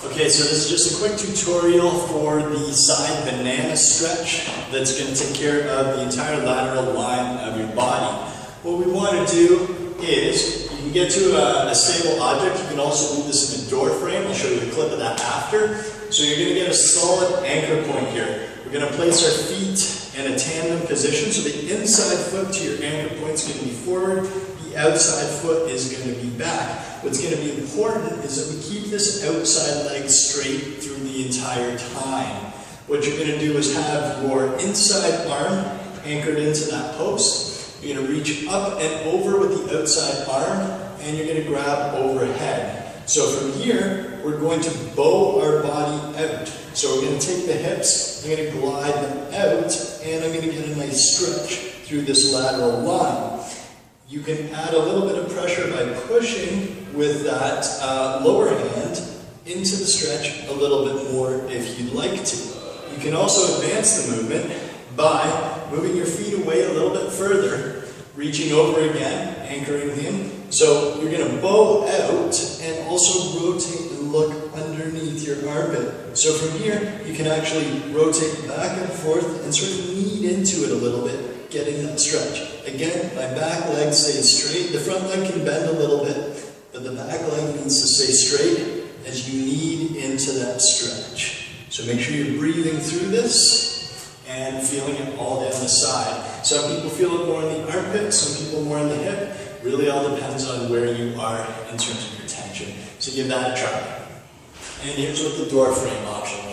Okay, so this is just a quick tutorial for the side banana stretch that's going to take care of the entire lateral line of your body. What we want to do is, you can get to a stable object. You can also do this in a door frame. I'll show you a clip of that after. So you're going to get a solid anchor point here. We're going to place our feet in a tandem position. So the inside foot to your anchor point is going to be forward. The outside foot is going to be back. What's going to be important is that we keep this outside leg straight through the entire time. What you're going to do is have your inside arm anchored into that post. You're going to reach up and over with the outside arm, and you're going to grab overhead. So from here, we're going to bow our body out. So we're going to take the hips, I'm going to glide them out, and I'm going to get a nice stretch through this lateral line. You can add a little bit of pressure by pushing with that lower hand into the stretch a little bit more if you'd like to. You can also advance the movement by moving your feet away a little bit further, reaching over again, anchoring in. So you're going to bow out and also rotate and look underneath your armpit. So from here, you can actually rotate back and forth and sort of knead into it a little bit, getting that stretch. Again, my back leg stays straight. The front leg can bend a little bit, but the back leg needs to stay straight as you knead into that stretch. So make sure you're breathing through this and feeling it all down the side. Some people feel it more in the armpit, some people more in the hip. Really all depends on where you are in terms of your tension. So give that a try. And here's what the door frame option